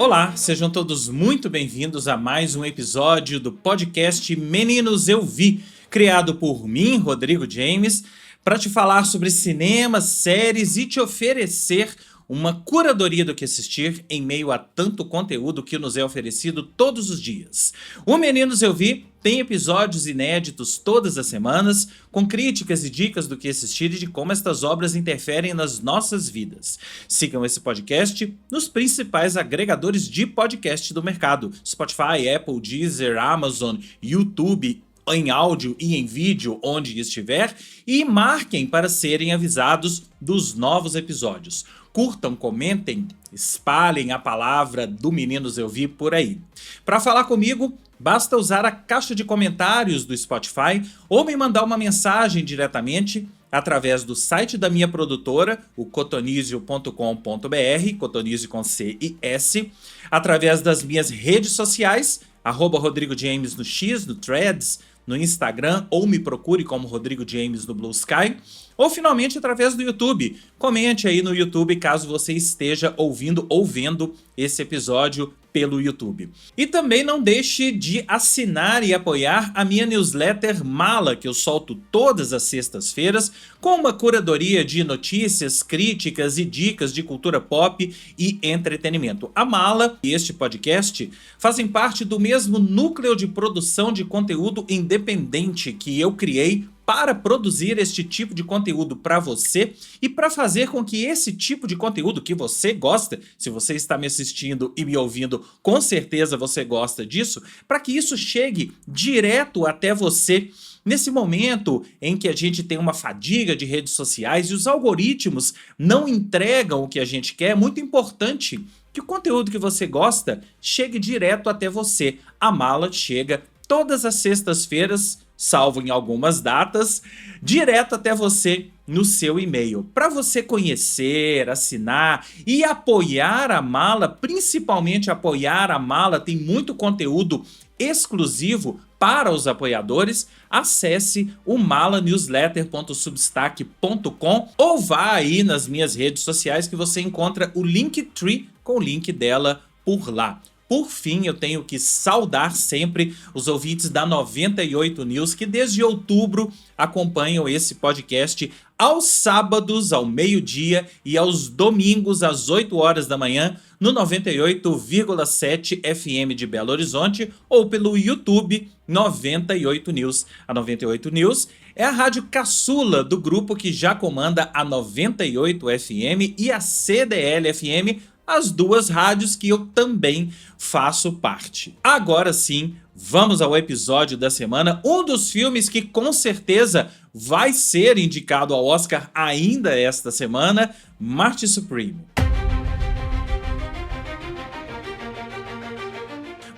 Olá, sejam todos muito bem-vindos a mais um episódio do podcast Meninos Eu Vi, criado por mim, Rodrigo James, para te falar sobre cinema, séries e te oferecer uma curadoria do que assistir em meio a tanto conteúdo que nos é oferecido todos os dias. O Meninos Eu Vi tem episódios inéditos todas as semanas, com críticas e dicas do que assistir e de como estas obras interferem nas nossas vidas. Sigam esse podcast nos principais agregadores de podcast do mercado: Spotify, Apple, Deezer, Amazon, YouTube, em áudio e em vídeo, onde estiver, e marquem para serem avisados dos novos episódios. Curtam, comentem, espalhem a palavra do Meninos Eu Vi por aí. Para falar comigo, basta usar a caixa de comentários do Spotify ou me mandar uma mensagem diretamente através do site da minha produtora, o cotonizio.com.br, cotonizio com C e S, através das minhas redes sociais, @Rodrigo James no X, no Threads, no Instagram, ou me procure como Rodrigo James no Blue Sky, ou finalmente através do YouTube. Comente aí no YouTube caso você esteja ouvindo ou vendo esse episódio pelo YouTube. E também não deixe de assinar e apoiar a minha newsletter Mala, que eu solto todas as sextas-feiras, com uma curadoria de notícias, críticas e dicas de cultura pop e entretenimento. A Mala e este podcast fazem parte do mesmo núcleo de produção de conteúdo independente que eu criei para produzir este tipo de conteúdo para você e para fazer com que esse tipo de conteúdo que você gosta, se você está me assistindo e me ouvindo, com certeza você gosta disso, para que isso chegue direto até você. Nesse momento em que a gente tem uma fadiga de redes sociais e os algoritmos não entregam o que a gente quer, é muito importante que o conteúdo que você gosta chegue direto até você. A Mala chega todas as sextas-feiras, salvo em algumas datas, direto até você no seu e-mail. Para você conhecer, assinar e apoiar a Mala, principalmente apoiar a Mala, tem muito conteúdo exclusivo para os apoiadores. Acesse o malanewsletter.substack.com ou vá aí nas minhas redes sociais que você encontra o Linktree com o link dela por lá. Por fim, eu tenho que saudar sempre os ouvintes da 98 News, que desde outubro acompanham esse podcast aos sábados, ao meio-dia, e aos domingos, às 8 horas da manhã, no 98,7 FM de Belo Horizonte, ou pelo YouTube 98 News. A 98 News é a rádio caçula do grupo que já comanda a 98 FM e a CDL FM, as duas rádios que eu também faço parte. Agora sim, vamos ao episódio da semana, um dos filmes que com certeza vai ser indicado ao Oscar ainda esta semana, Marte Supreme.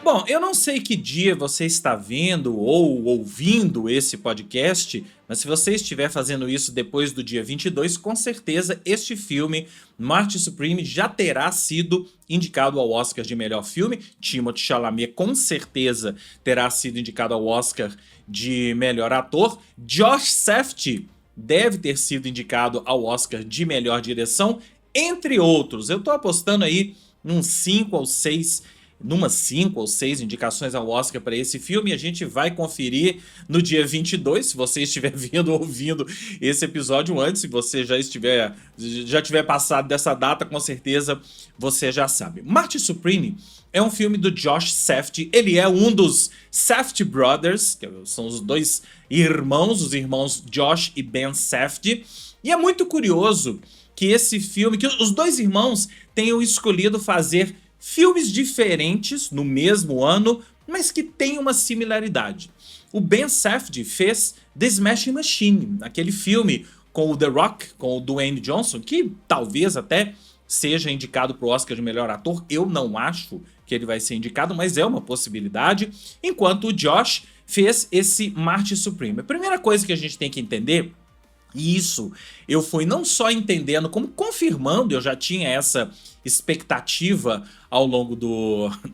Bom, eu não sei que dia você está vendo ou ouvindo esse podcast, mas se você estiver fazendo isso depois do dia 22, com certeza este filme, Marte Supreme, já terá sido indicado ao Oscar de melhor filme. Timothée Chalamet com certeza terá sido indicado ao Oscar de melhor ator. Josh Safdie deve ter sido indicado ao Oscar de melhor direção, entre outros. Eu tô apostando aí numas 5 ou 6 indicações ao Oscar para esse filme. A gente vai conferir no dia 22, se você estiver vendo ou ouvindo esse episódio antes. Se você já tiver passado dessa data, com certeza você já sabe. Marte Supreme é um filme do Josh Safdie. Ele é um dos Safdie Brothers, que são os dois irmãos, os irmãos Josh e Ben Safdie. E é muito curioso que esse filme, que os dois irmãos tenham escolhido fazer filmes diferentes no mesmo ano, mas que têm uma similaridade. O Ben Safdie fez The Smashing Machine, aquele filme com o The Rock, com o Dwayne Johnson, que talvez até seja indicado para o Oscar de melhor ator. Eu não acho que ele vai ser indicado, mas é uma possibilidade. Enquanto o Josh fez esse Marte Supreme. A primeira coisa que a gente tem que entender, e isso eu fui não só entendendo, como confirmando, eu já tinha essa expectativa ao longo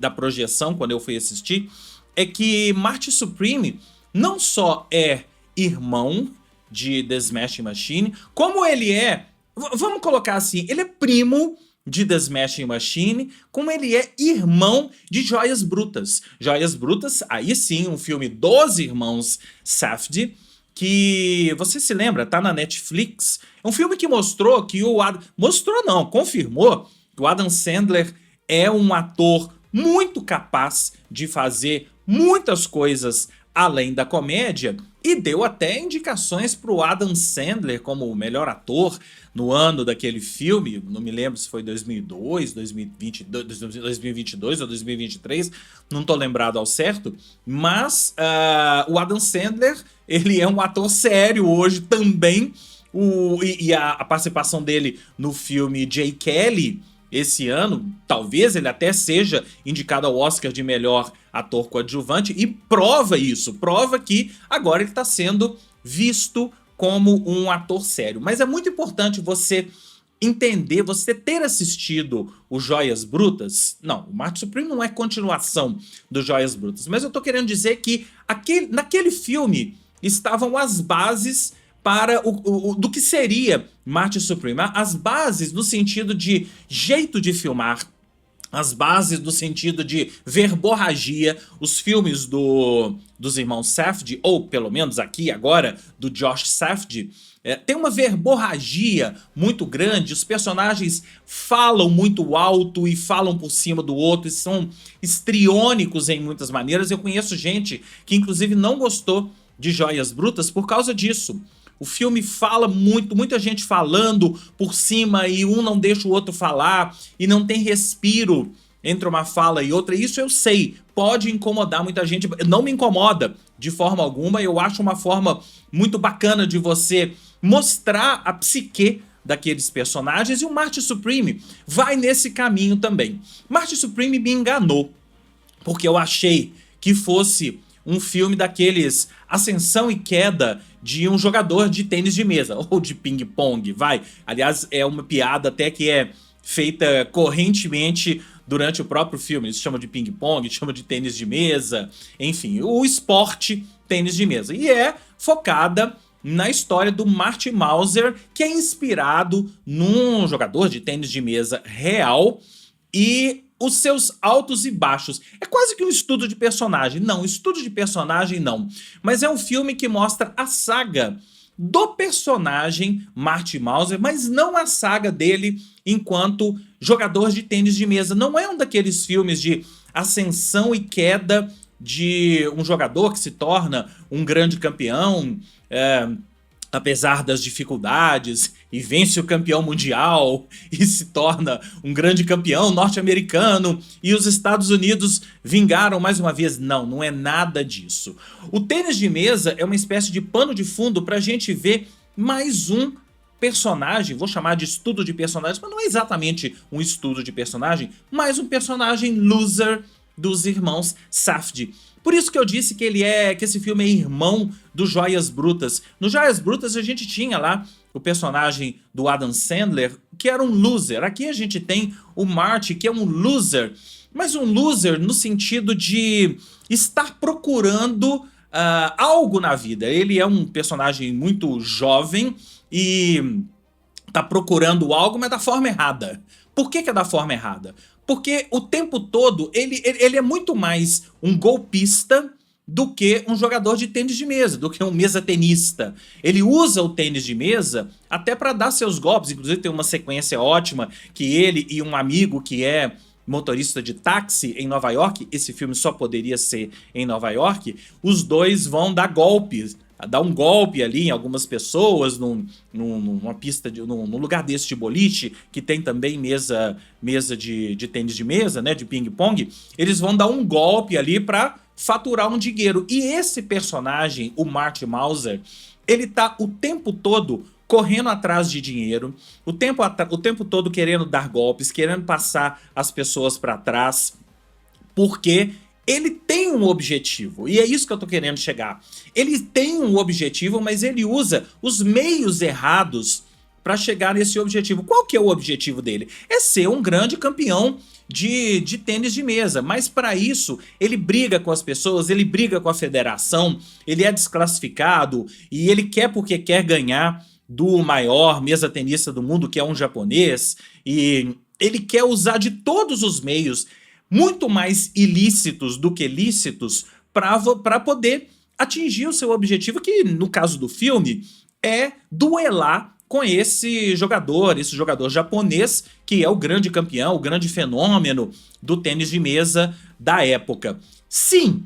da projeção quando eu fui assistir, é que Marte Supreme não só é irmão de The Smashing Machine, como ele é, vamos colocar assim, ele é primo de The Smashing Machine, como ele é irmão de Joias Brutas. Joias Brutas, aí sim, um filme dos irmãos Safdie, que você se lembra, tá na Netflix. É um filme que mostrou que o Adam... Mostrou não, confirmou que o Adam Sandler é um ator muito capaz de fazer muitas coisas além da comédia, e deu até indicações para o Adam Sandler como o melhor ator no ano daquele filme. Não me lembro se foi 2002, 2022 ou 2023, não estou lembrado ao certo, mas o Adam Sandler, ele é um ator sério hoje também. A participação dele no filme Jay Kelly esse ano, talvez ele até seja indicado ao Oscar de melhor ator coadjuvante, e prova isso, prova que agora ele está sendo visto como um ator sério. Mas é muito importante você entender, você ter assistido o Joias Brutas. Não, o Marte Supremo não é continuação do Joias Brutas, mas eu tô querendo dizer que naquele filme estavam as bases para do que seria Marte Supremo. As bases no sentido de jeito de filmar, as bases no sentido de verborragia. Os filmes dos irmãos Safdie, ou pelo menos aqui agora do Josh Safdie, tem uma verborragia muito grande. Os personagens falam muito alto e falam por cima do outro e são histriônicos em muitas maneiras. Eu conheço gente que inclusive não gostou de Joias Brutas por causa disso. O filme fala muito, muita gente falando por cima e um não deixa o outro falar e não tem respiro entre uma fala e outra. Isso eu sei, pode incomodar muita gente. Não me incomoda de forma alguma. Eu acho uma forma muito bacana de você mostrar a psique daqueles personagens, e o Marte Supreme vai nesse caminho também. Marte Supreme me enganou, porque eu achei que fosse um filme daqueles ascensão e queda de um jogador de tênis de mesa, ou de ping-pong, vai. Aliás, é uma piada até que é feita correntemente durante o próprio filme. Eles chamam de ping-pong, chamam de tênis de mesa, enfim, o esporte tênis de mesa. E é focada na história do Marty Mauser, que é inspirado num jogador de tênis de mesa real, e os seus altos e baixos. É quase que um estudo de personagem. Não, estudo de personagem não. Mas é um filme que mostra a saga do personagem Marty Mauser, mas não a saga dele enquanto jogador de tênis de mesa. Não é um daqueles filmes de ascensão e queda de um jogador que se torna um grande campeão, apesar das dificuldades, e vence o campeão mundial e se torna um grande campeão norte-americano e os Estados Unidos vingaram mais uma vez. Não, não é nada disso. O tênis de mesa é uma espécie de pano de fundo para a gente ver mais um personagem, vou chamar de estudo de personagens, mas não é exatamente um estudo de personagem, mais um personagem loser dos irmãos Safdie. Por isso que eu disse que esse filme é irmão do Joias Brutas. No Joias Brutas a gente tinha lá o personagem do Adam Sandler, que era um loser. Aqui a gente tem o Marty, que é um loser, mas um loser no sentido de estar procurando algo na vida. Ele é um personagem muito jovem e tá procurando algo, mas da forma errada. Por que é da forma errada? Porque o tempo todo ele é muito mais um golpista do que um jogador de tênis de mesa, do que um mesa-tenista. Ele usa o tênis de mesa até para dar seus golpes. Inclusive tem uma sequência ótima que ele e um amigo que é motorista de táxi em Nova York, esse filme só poderia ser em Nova York, os dois vão dar golpes, dar um golpe ali em algumas pessoas, numa pista, num lugar desse de boliche, que tem também mesa de tênis de mesa, né, de ping-pong. Eles vão dar um golpe ali para faturar um dinheiro. E esse personagem, o Marty Mauser, ele tá o tempo todo correndo atrás de dinheiro, o tempo todo querendo dar golpes, querendo passar as pessoas para trás, porque ele tem um objetivo, e é isso que eu tô querendo chegar. Ele tem um objetivo, mas ele usa os meios errados para chegar nesse objetivo. Qual que é o objetivo dele? É ser um grande campeão de tênis de mesa, mas para isso ele briga com as pessoas, ele briga com a federação, ele é desclassificado e ele quer porque quer ganhar do maior mesa-tenista do mundo, que é um japonês, e ele quer usar de todos os meios, muito mais ilícitos do que lícitos, para poder atingir o seu objetivo, que no caso do filme é duelar com esse jogador japonês, que é o grande campeão, o grande fenômeno do tênis de mesa da época. Sim,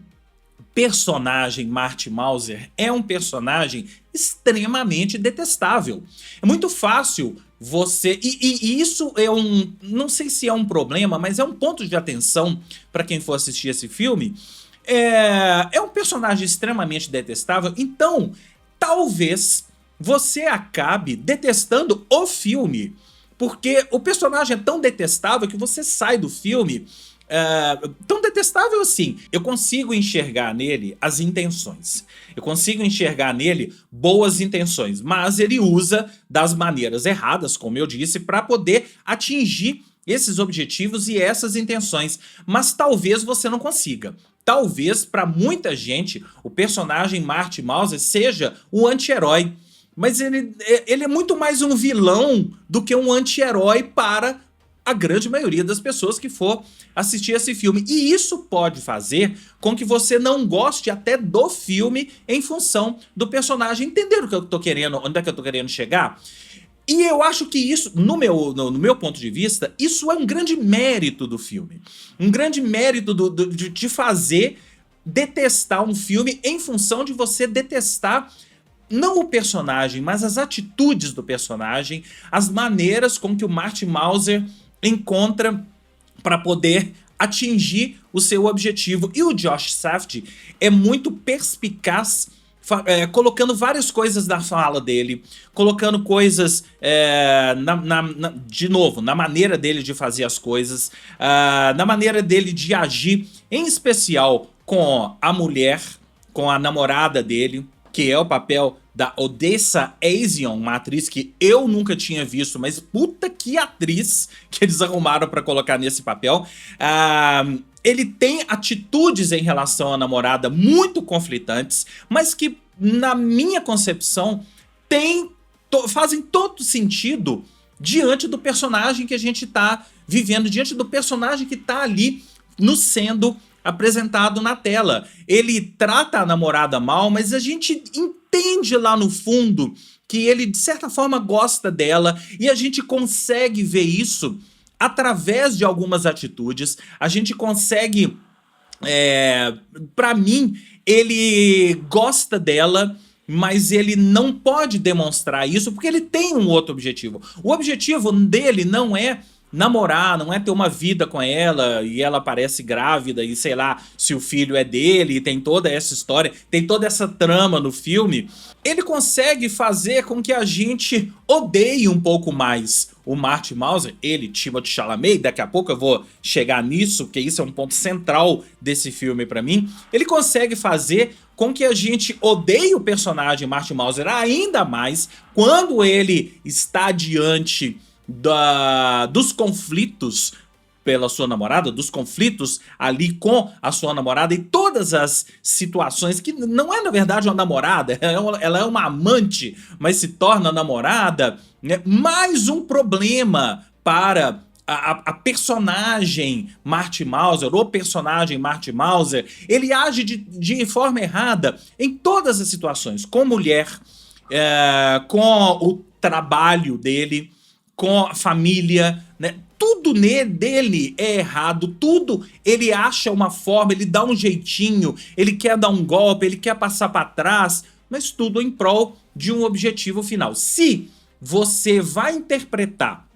personagem Marty Mauser é um personagem extremamente detestável. É muito fácil você... E isso é um... Não sei se é um problema, mas é um ponto de atenção para quem for assistir esse filme. É um personagem extremamente detestável, então talvez você acabe detestando o filme, porque o personagem é tão detestável que você sai do filme... tão detestável assim. Eu consigo enxergar nele as intenções. Eu consigo enxergar nele boas intenções, mas ele usa das maneiras erradas, como eu disse, para poder atingir esses objetivos e essas intenções. Mas talvez você não consiga. Talvez para muita gente o personagem Marty Mauser seja o anti-herói. Mas ele é muito mais um vilão do que um anti-herói para a grande maioria das pessoas que for assistir esse filme. E isso pode fazer com que você não goste até do filme em função do personagem. Entenderam o que eu tô querendo, onde é que eu tô querendo chegar? E eu acho que isso, no meu ponto de vista, isso é um grande mérito do filme. Um grande mérito de fazer detestar um filme em função de você detestar não o personagem, mas as atitudes do personagem, as maneiras com que o Marty Mauser encontra para poder atingir o seu objetivo. E o Josh Safdie é muito perspicaz, colocando várias coisas na fala dele, colocando coisas, de novo, na maneira dele de fazer as coisas, na maneira dele de agir, em especial com a mulher, com a namorada dele, que é o papel da Odessa A'zion, uma atriz que eu nunca tinha visto, mas puta que atriz que eles arrumaram pra colocar nesse papel. Ele tem atitudes em relação à namorada muito conflitantes, mas que, na minha concepção, fazem todo sentido diante do personagem que a gente tá vivendo, diante do personagem que tá ali nos sendo apresentado na tela. Ele trata a namorada mal, mas a gente entende lá no fundo que ele de certa forma gosta dela, e a gente consegue ver isso através de algumas atitudes. A gente consegue, pra mim, ele gosta dela, mas ele não pode demonstrar isso porque ele tem um outro objetivo. O objetivo dele não é namorar, não é ter uma vida com ela e ela parece grávida e sei lá se o filho é dele, e tem toda essa história, tem toda essa trama no filme. Ele consegue fazer com que a gente odeie um pouco mais o Marty Mauser, ele, Timothée Chalamet, daqui a pouco eu vou chegar nisso, porque isso é um ponto central desse filme pra mim. Ele consegue fazer com que a gente odeie o personagem Marty Mauser ainda mais quando ele está diante dos conflitos pela sua namorada, dos conflitos ali com a sua namorada e todas as situações que não é na verdade uma namorada, ela é uma amante, mas se torna namorada, né? Mais um problema para a personagem Marty Mauser, o personagem Marty Mauser. Ele age de forma errada em todas as situações, com mulher, com o trabalho dele, com a família, né? Tudo dele é errado, tudo ele acha uma forma, ele dá um jeitinho, ele quer dar um golpe, ele quer passar para trás, mas tudo em prol de um objetivo final. Se você vai interpretar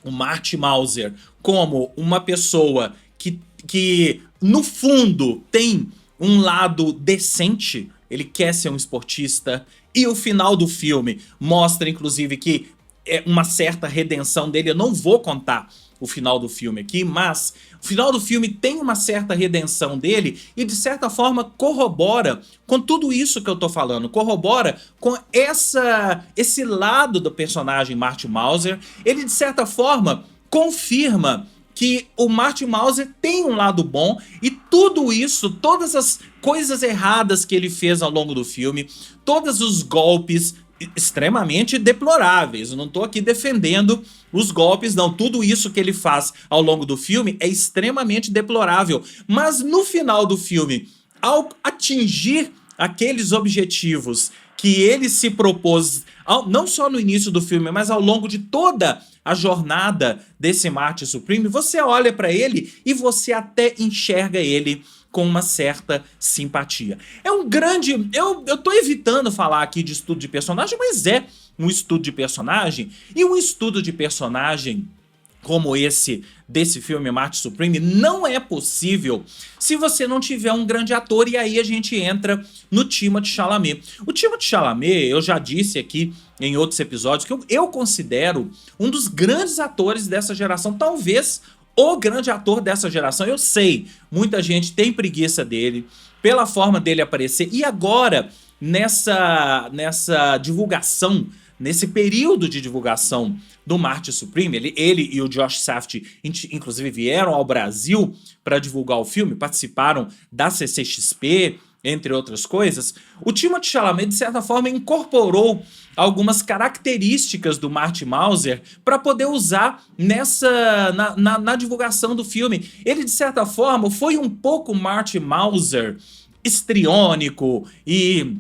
o Marty Mauser como uma pessoa que no fundo tem um lado decente, ele quer ser um esportista, e o final do filme mostra inclusive que é uma certa redenção dele. Eu não vou contar o final do filme aqui, mas o final do filme tem uma certa redenção dele e de certa forma corrobora com tudo isso que eu tô falando, corrobora com esse lado do personagem Marty Mauser. Ele de certa forma confirma que o Marty Mauser tem um lado bom, e tudo isso, todas as coisas erradas que ele fez ao longo do filme, todos os golpes, extremamente deploráveis. Eu não tô aqui defendendo os golpes, não. Tudo isso que ele faz ao longo do filme é extremamente deplorável. Mas no final do filme, ao atingir aqueles objetivos que ele se propôs, não só no início do filme, mas ao longo de toda a jornada desse Marty Supreme, você olha pra ele e você até enxerga ele com uma certa simpatia. É um grande... Eu tô evitando falar aqui de estudo de personagem, mas é um estudo de personagem. E um estudo de personagem como esse desse filme Marty Supreme não é possível se você não tiver um grande ator, e aí a gente entra no Timothée Chalamet. O Timothée Chalamet, eu já disse aqui em outros episódios, que eu considero um dos grandes atores dessa geração, talvez o grande ator dessa geração. Eu sei, muita gente tem preguiça dele, pela forma dele aparecer, e agora, nessa divulgação, nesse período de divulgação do Marty Supreme, ele e o Josh Safdie, inclusive, vieram ao Brasil para divulgar o filme, participaram da CCXP, entre outras coisas. O Timothée Chalamet, de certa forma, incorporou algumas características do Marty Mauser para poder usar na divulgação do filme. Ele, de certa forma, foi um pouco Marty Mauser histriônico e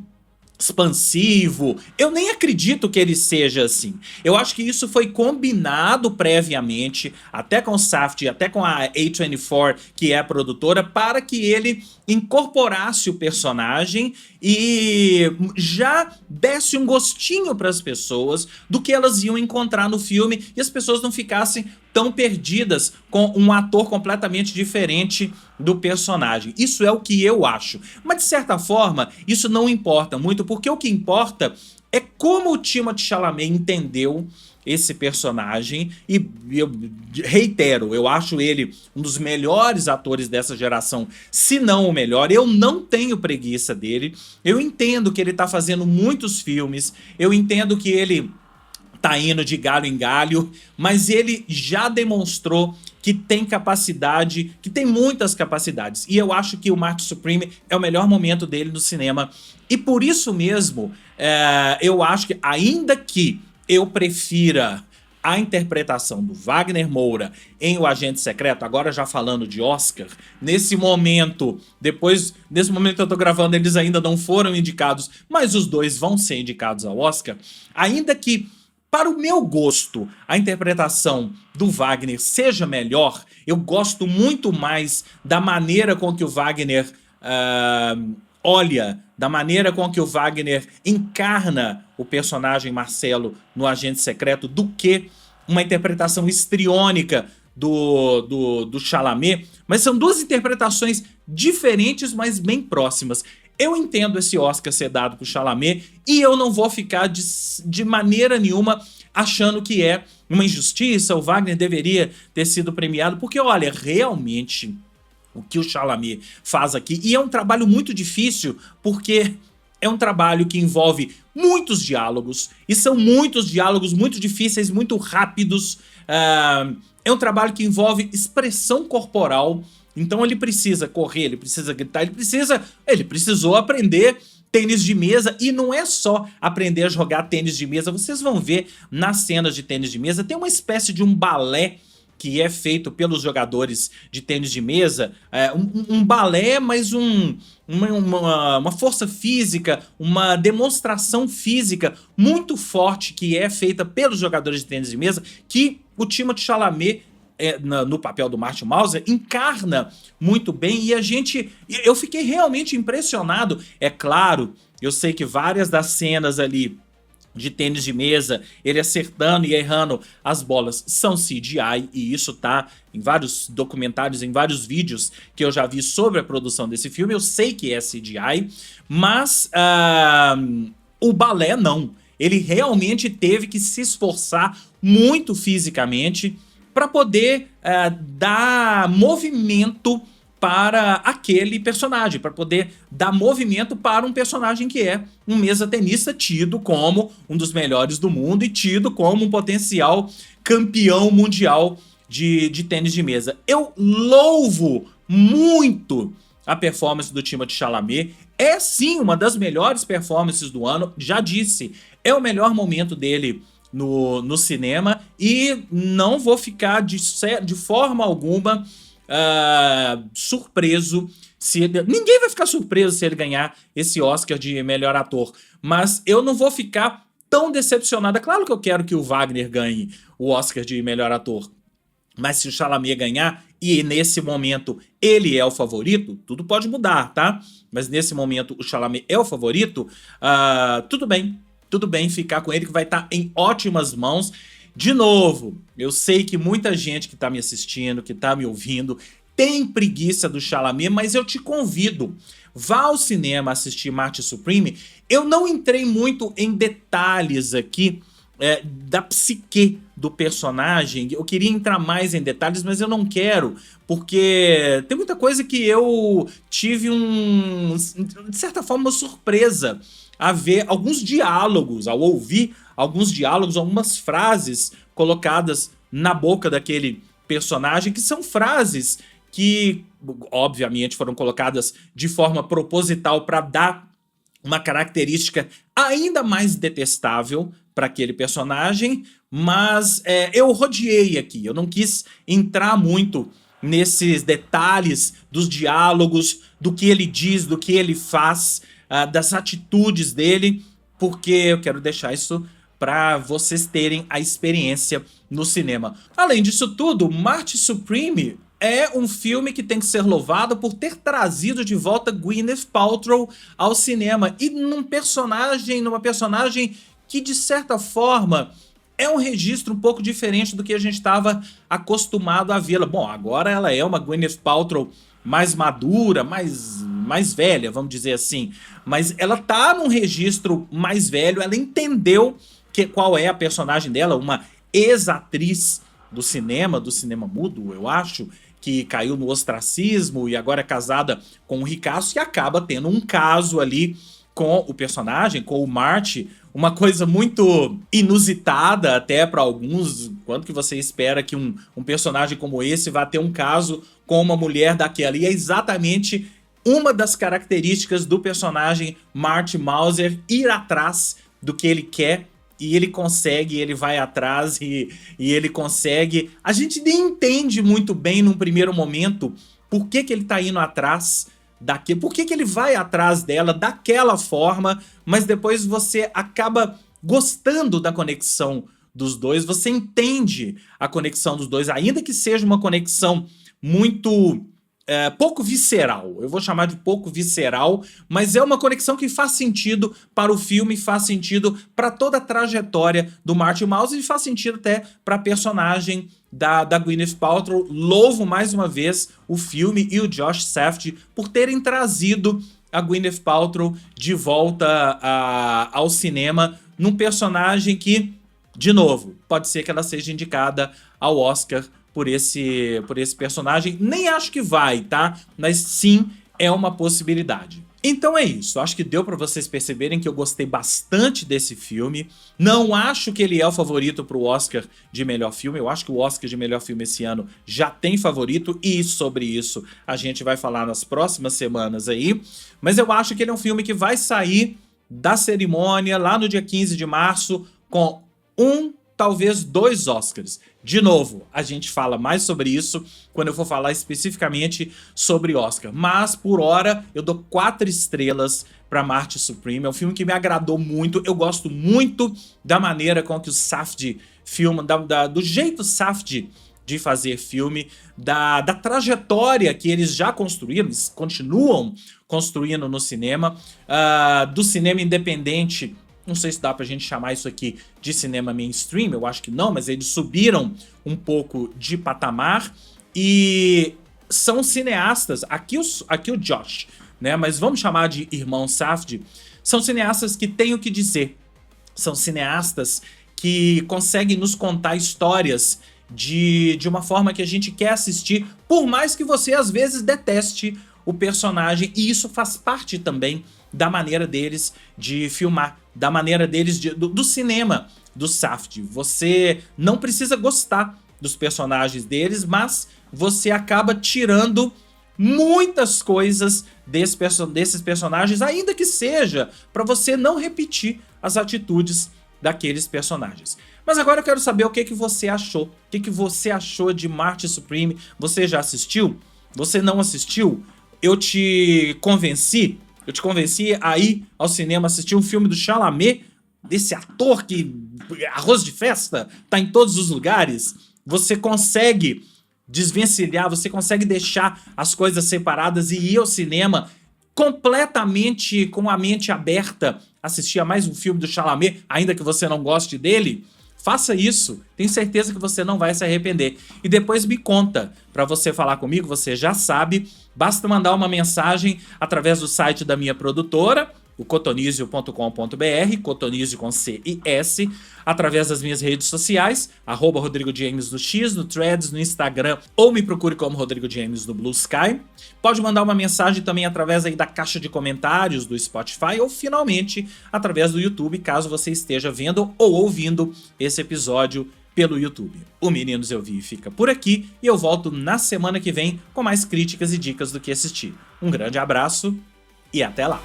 expansivo. Eu nem acredito que ele seja assim. Eu acho que isso foi combinado previamente, até com o Safdie, até com a A24, que é a produtora, para que ele incorporasse o personagem e já desse um gostinho para as pessoas do que elas iam encontrar no filme, e as pessoas não ficassem tão perdidas com um ator completamente diferente do personagem. Isso é o que eu acho. Mas, de certa forma, isso não importa muito, porque o que importa é como o Timothée Chalamet entendeu esse personagem, e eu reitero, eu acho ele um dos melhores atores dessa geração, se não o melhor. Eu não tenho preguiça dele, eu entendo que ele tá fazendo muitos filmes, eu entendo que ele tá indo de galho em galho, mas ele já demonstrou que tem capacidade, que tem muitas capacidades. E eu acho que o Marty Supreme é o melhor momento dele no cinema. E por isso mesmo, eu acho que, ainda que eu prefira a interpretação do Wagner Moura em O Agente Secreto, agora já falando de Oscar, nesse momento que eu tô gravando, eles ainda não foram indicados, mas os dois vão ser indicados ao Oscar, ainda que, para o meu gosto, a interpretação do Wagner seja melhor, eu gosto muito mais da maneira com que o Wagner olha, da maneira com que o Wagner encarna o personagem Marcelo no Agente Secreto, do que uma interpretação histriônica do Chalamet. Mas são duas interpretações diferentes, mas bem próximas. Eu entendo esse Oscar ser dado pro Chalamet, e eu não vou ficar de maneira nenhuma achando que é uma injustiça, o Wagner deveria ter sido premiado, porque, olha, realmente o que o Chalamet faz aqui, e é um trabalho muito difícil, porque é um trabalho que envolve muitos diálogos, e são muitos diálogos muito difíceis, muito rápidos. É um trabalho que envolve expressão corporal, então ele precisa correr, ele precisa gritar, ele precisou aprender tênis de mesa, e não é só aprender a jogar tênis de mesa. Vocês vão ver nas cenas de tênis de mesa, tem uma espécie de um balé que é feito pelos jogadores de tênis de mesa, um balé, mas uma força física, uma demonstração física muito forte que é feita pelos jogadores de tênis de mesa, que o Timothée Chalamet, no papel do Marty Mauser, encarna muito bem, e eu fiquei realmente impressionado. É claro, eu sei que várias das cenas ali de tênis de mesa, ele acertando e errando as bolas, são CGI, e isso tá em vários documentários, em vários vídeos que eu já vi sobre a produção desse filme. Eu sei que é CGI, mas o balé não. Ele realmente teve que se esforçar muito fisicamente para poder dar movimento para aquele personagem, para poder dar movimento para um personagem que é um mesa-tenista tido como um dos melhores do mundo e tido como um potencial campeão mundial de tênis de mesa. Eu louvo muito a performance do Timothée Chalamet. é sim uma das melhores performances do ano, já disse, é o melhor momento dele no cinema e não vou ficar de forma alguma surpreso se ele, ninguém vai ficar surpreso se ele ganhar esse Oscar de melhor ator, mas eu não vou ficar tão decepcionado. É claro que eu quero que o Wagner ganhe o Oscar de melhor ator, mas se o Chalamet ganhar, e nesse momento ele é o favorito, tudo pode mudar, tá? Mas nesse momento o Chalamet é o favorito, tudo bem ficar com ele que vai estar em ótimas mãos. De novo, eu sei que muita gente que tá me assistindo, que tá me ouvindo, tem preguiça do Chalamet, mas eu te convido, vá ao cinema assistir Marty Supreme. Eu não entrei muito em detalhes aqui da psique do personagem, eu queria entrar mais em detalhes, mas eu não quero, porque tem muita coisa que eu tive de certa forma, uma surpresa a ver alguns diálogos, ao ouvir alguns diálogos, algumas frases colocadas na boca daquele personagem, que são frases que, obviamente, foram colocadas de forma proposital para dar uma característica ainda mais detestável para aquele personagem, mas eu rodeei aqui, eu não quis entrar muito nesses detalhes dos diálogos, do que ele diz, do que ele faz, das atitudes dele, porque eu quero deixar isso para vocês terem a experiência no cinema. Além disso tudo, Marty Supreme é um filme que tem que ser louvado por ter trazido de volta Gwyneth Paltrow ao cinema, e numa personagem que, de certa forma, é um registro um pouco diferente do que a gente estava acostumado a vê-la. Bom, agora ela é uma Gwyneth Paltrow mais madura, mais velha, vamos dizer assim, mas ela tá num registro mais velho, ela entendeu qual é a personagem dela, uma ex-atriz do cinema mudo, eu acho, que caiu no ostracismo e agora é casada com o ricaço e acaba tendo um caso ali com o personagem, com o Marty, uma coisa muito inusitada até para alguns. Quando que você espera que um personagem como esse vá ter um caso com uma mulher daquela? E é exatamente uma das características do personagem Marty Mauser, ir atrás do que ele quer. E ele consegue, ele vai atrás e ele consegue. A gente nem entende muito bem num primeiro momento por que ele tá indo atrás daquilo, por que ele vai atrás dela daquela forma, mas depois você acaba gostando da conexão dos dois, você entende a conexão dos dois, ainda que seja uma conexão muito pouco visceral, eu vou chamar de pouco visceral, mas é uma conexão que faz sentido para o filme, faz sentido para toda a trajetória do Marty Mouse e faz sentido até para a personagem da Gwyneth Paltrow. Louvo mais uma vez o filme e o Josh Safdie por terem trazido a Gwyneth Paltrow de volta ao cinema num personagem que, de novo, pode ser que ela seja indicada ao Oscar por esse personagem. Nem acho que vai, tá? Mas sim, é uma possibilidade. Então é isso, acho que deu pra vocês perceberem que eu gostei bastante desse filme. Não acho que ele é o favorito pro Oscar de melhor filme, eu acho que o Oscar de melhor filme esse ano já tem favorito, e sobre isso a gente vai falar nas próximas semanas aí. Mas eu acho que ele é um filme que vai sair da cerimônia lá no dia 15 de março com talvez 2 Oscars. De novo, a gente fala mais sobre isso quando eu for falar especificamente sobre Oscar. Mas, por hora, eu dou 4 estrelas para Marty Supreme. É um filme que me agradou muito. Eu gosto muito da maneira com que o Safdie filma, do jeito Safdie de fazer filme, da trajetória que eles já construíram, eles continuam construindo no cinema, do cinema independente. Não sei se dá pra gente chamar isso aqui de cinema mainstream, eu acho que não, mas eles subiram um pouco de patamar e são cineastas, aqui o Josh, né, mas vamos chamar de irmão Safdie, são cineastas que têm o que dizer, são cineastas que conseguem nos contar histórias de uma forma que a gente quer assistir, por mais que você às vezes deteste o personagem, e isso faz parte também da maneira deles de filmar, da maneira deles do cinema do Safdie. Você não precisa gostar dos personagens deles, mas você acaba tirando muitas coisas desses personagens, ainda que seja para você não repetir as atitudes daqueles personagens. Mas agora eu quero saber o que você achou. O que você achou de Marty Supreme? Você já assistiu? Você não assistiu? Eu te convenci a ir ao cinema assistir um filme do Chalamet, desse ator que arroz de festa, tá em todos os lugares. Você consegue desvencilhar, você consegue deixar as coisas separadas e ir ao cinema completamente com a mente aberta, assistir a mais um filme do Chalamet, ainda que você não goste dele? Faça isso, tenho certeza que você não vai se arrepender. E depois me conta, para você falar comigo, você já sabe, basta mandar uma mensagem através do site da minha produtora, o cotonizio.com.br, cotonizio com C e S, através das minhas redes sociais, @Rodrigo James no X, no Threads, no Instagram, ou me procure como Rodrigo James no Blue Sky. Pode mandar uma mensagem também através aí da caixa de comentários do Spotify, ou finalmente através do YouTube, caso você esteja vendo ou ouvindo esse episódio pelo YouTube. O Meninos Eu Vi fica por aqui e eu volto na semana que vem com mais críticas e dicas do que assistir. Um grande abraço e até lá!